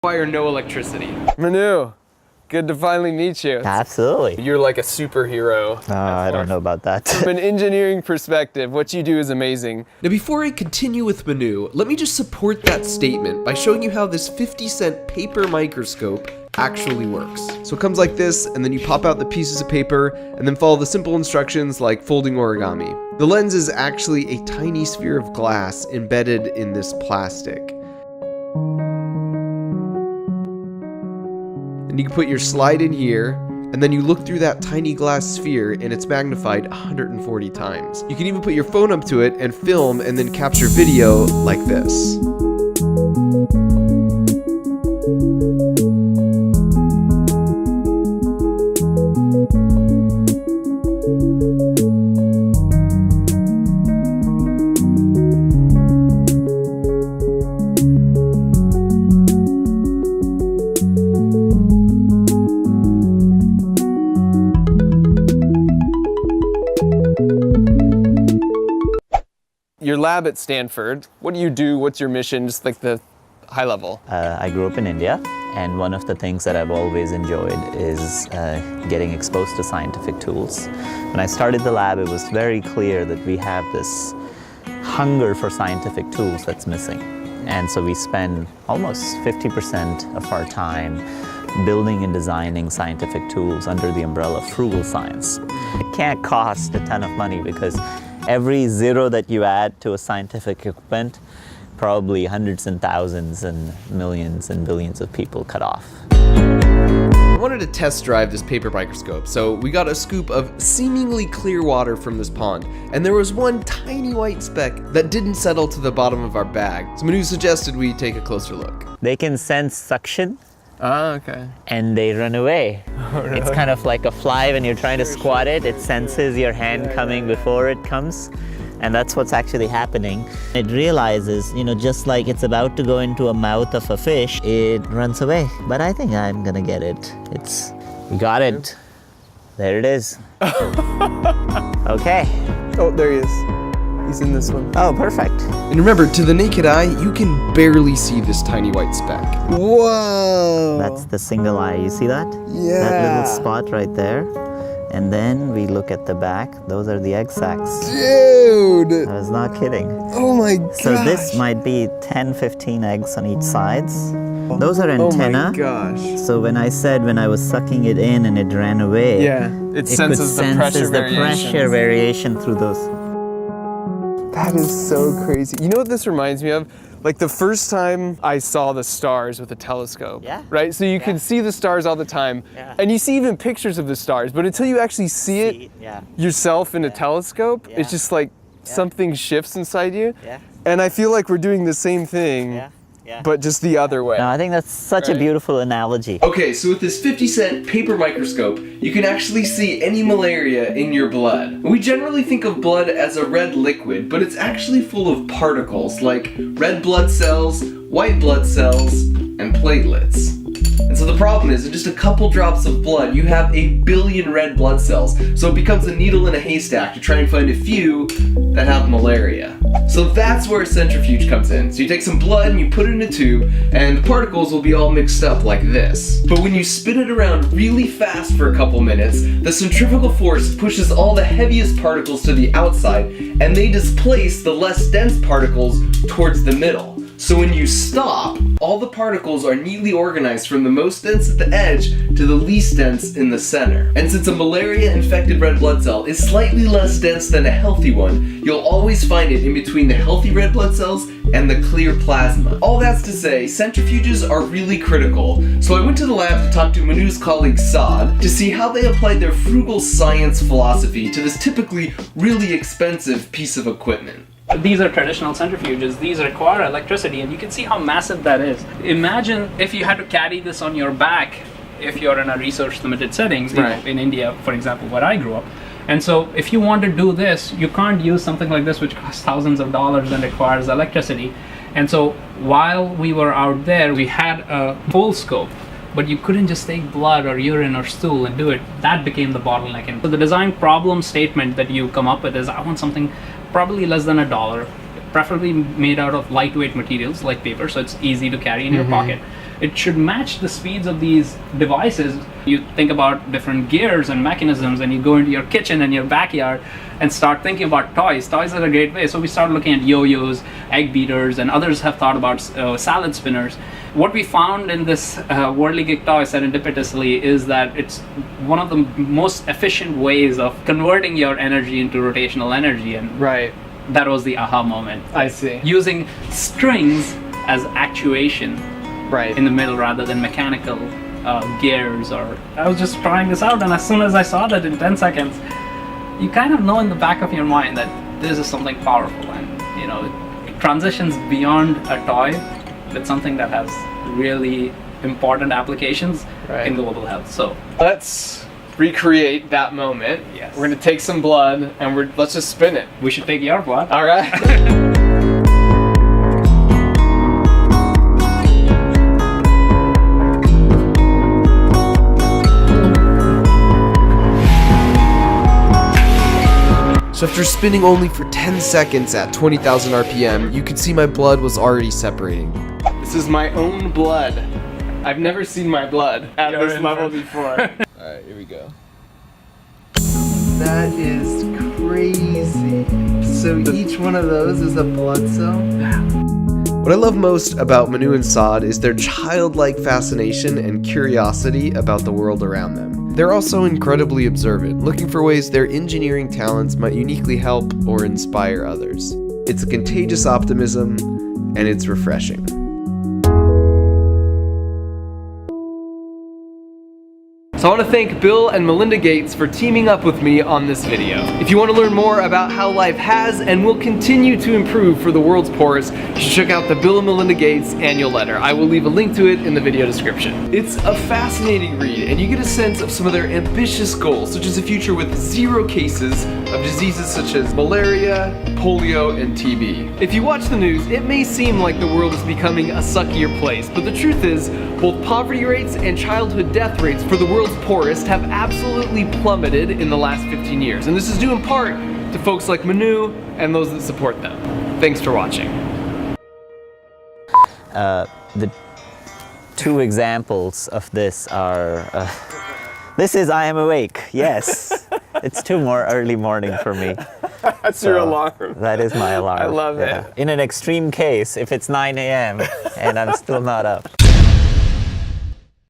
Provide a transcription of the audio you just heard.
require no electricity. Manu, good to finally meet you. Absolutely. You're like a superhero. I don't know about that. From an engineering perspective, what you do is amazing. Now before I continue with Manu, let me just support that statement by showing you how this 50-cent paper microscope actually works. So it comes like this, and then you pop out the pieces of paper, and then follow the simple instructions like folding origami. The lens is actually a tiny sphere of glass embedded in this plastic. And you can put your slide in here, and then you look through that tiny glass sphere and it's magnified 140 times. You can even put your phone up to it and film and then capture video like this. Your lab at Stanford, what do you do? What's your mission? Just like the high level. I grew up in India, and one of the things that I've always enjoyed is getting exposed to scientific tools. When I started the lab, it was very clear that we have this hunger for scientific tools that's missing. And so we spend almost 50% of our time building and designing scientific tools under the umbrella of frugal science. It can't cost a ton of money because every zero that you add to a scientific equipment, probably hundreds and thousands and millions and billions of people cut off. I wanted to test drive this paper microscope, so we got a scoop of seemingly clear water from this pond, and there was one tiny white speck that didn't settle to the bottom of our bag. So Manu suggested we take a closer look. They can sense suction, Okay. and they run away. It's kind of like a fly when you're trying to squat it. It senses your hand coming before it comes, and that's what's actually happening. It realizes, just like it's about to go into a mouth of a fish, it runs away. But I think I'm gonna get it. We got it. There it is. Okay. Oh, there he is. He's in this one. Oh, perfect. And remember, to the naked eye, you can barely see this tiny white speck. Whoa. That's the single eye. You see that? Yeah. That little spot right there. And then we look at the back. Those are the egg sacs. Dude. I was not kidding. Oh my gosh. So this might be 10, 15 eggs on each sides. Those are antenna. Oh my gosh. So when I said when I was sucking it in and it ran away, Yeah. It senses the pressure variation through those. That is so crazy. You know what this reminds me of? Like the first time I saw the stars with a telescope, Yeah. right? So you can see the stars all the time, Yeah. and you see even pictures of the stars, but until you actually see it Yeah. yourself in a telescope, Yeah. it's just like something shifts inside you. Yeah. And I feel like we're doing the same thing, Yeah. but just the other way. No, I think that's such a beautiful analogy. Okay, so with this 50-cent paper microscope, you can actually see any malaria in your blood. We generally think of blood as a red liquid, but it's actually full of particles like red blood cells, white blood cells, and platelets. And so the problem is, in just a couple drops of blood, you have 1 billion red blood cells. So it becomes a needle in a haystack to try and find a few that have malaria. So that's where a centrifuge comes in. So you take some blood and you put it in a tube, and the particles will be all mixed up like this. But when you spin it around really fast for a couple minutes, the centrifugal force pushes all the heaviest particles to the outside, and they displace the less dense particles towards the middle. So when you stop, all the particles are neatly organized from the most dense at the edge to the least dense in the center. And since a malaria-infected red blood cell is slightly less dense than a healthy one, you'll always find it in between the healthy red blood cells and the clear plasma. All that's to say, centrifuges are really critical. So I went to the lab to talk to Manu's colleague Saad to see how they applied their frugal science philosophy to this typically really expensive piece of equipment. These are traditional centrifuges. These require electricity, and you can see how massive that is. Imagine if you had to carry this on your back if you're in a research limited settings, in India, for example, where I grew up. And so if you want to do this, you can't use something like this which costs thousands of dollars and requires electricity. And so while we were out there, we had a full scope, but you couldn't just take blood or urine or stool and do it. That became the bottleneck. And so the design problem statement that you come up with is, I want something probably less than $1, preferably made out of lightweight materials like paper, so it's easy to carry in your pocket. it should match the speeds of these devices. You think about different gears and mechanisms, and you go into your kitchen and your backyard and start thinking about toys. Toys are a great way. So we started looking at yo-yos, egg beaters, and others have thought about salad spinners. What we found in this Worldly Geek toy serendipitously is that it's one of the most efficient ways of converting your energy into rotational energy, and Right. that was the aha moment. I see. Using strings as actuation Right. in the middle rather than mechanical gears. Or I was just trying this out, and as soon as I saw that in 10 seconds, you kind of know in the back of your mind that this is something powerful, and you know, it transitions beyond a toy with something that has really important applications Right. in global health. So Let's recreate that moment. Yes. We're gonna take some blood and let's just spin it. we should take your blood. All right. So after spinning only for 10 seconds at 20,000 RPM, you could see my blood was already separating. This is my own blood. I've never seen my blood at You're this in level for- before. Alright, here we go. That is crazy. So each one of those is a blood cell? What I love most about Manu and Saad is their childlike fascination and curiosity about the world around them. They're also incredibly observant, looking for ways their engineering talents might uniquely help or inspire others. It's a contagious optimism, and it's refreshing. So I want to thank Bill and Melinda Gates for teaming up with me on this video. If you want to learn more about how life has and will continue to improve for the world's poorest, you should check out the Bill and Melinda Gates annual letter. I will leave a link to it in the video description. It's a fascinating read, and you get a sense of some of their ambitious goals, such as a future with 0 cases of diseases such as malaria, polio, and TB. If you watch the news, it may seem like the world is becoming a suckier place, but the truth is, both poverty rates and childhood death rates for the world's poorest have absolutely plummeted in the last 15 years. And this is due in part to folks like Manu and those that support them. Thanks for watching. The 2 examples of this are, this is I Am Awake, yes. It's 2 more early morning for me. That's your alarm. That is my alarm. I love it. In an extreme case, if it's 9 a.m. and I'm still not up.